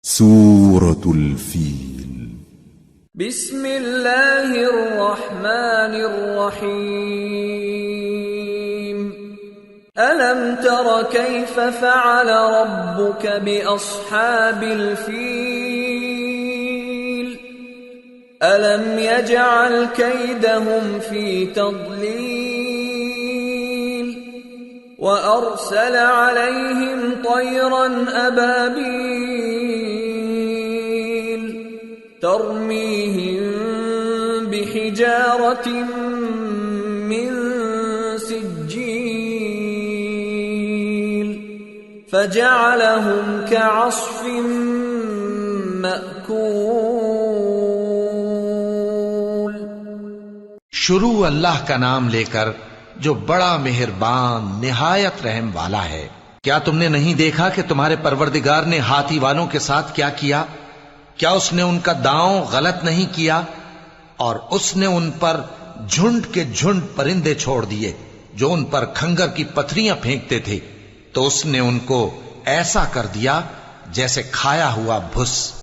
سورة الفيل. بسم الله الرحمن الرحيم. ألم تر كيف فعل ربك بأصحاب الفيل؟ ألم يجعل كيدهم في تضليل وأرسل عليهم طيرا أبابيل ترميهم بحجارة من سجيل فجعلهم كعصف مأكول. شروع اللہ کا نام لے کر جو بڑا مہربان نہایت رحم والا ہے. کیا تم نے نہیں دیکھا کہ تمہارے پروردگار نے ہاتھی والوں کے ساتھ کیا کیا؟ کیا اس نے ان کا داؤں غلط نہیں کیا؟ اور اس نے ان پر جھنڈ کے جھنڈ پرندے چھوڑ دیے جو ان پر کھنگر کی پتھریاں پھینکتے تھے، تو اس نے ان کو ایسا کر دیا جیسے کھایا ہوا بھس.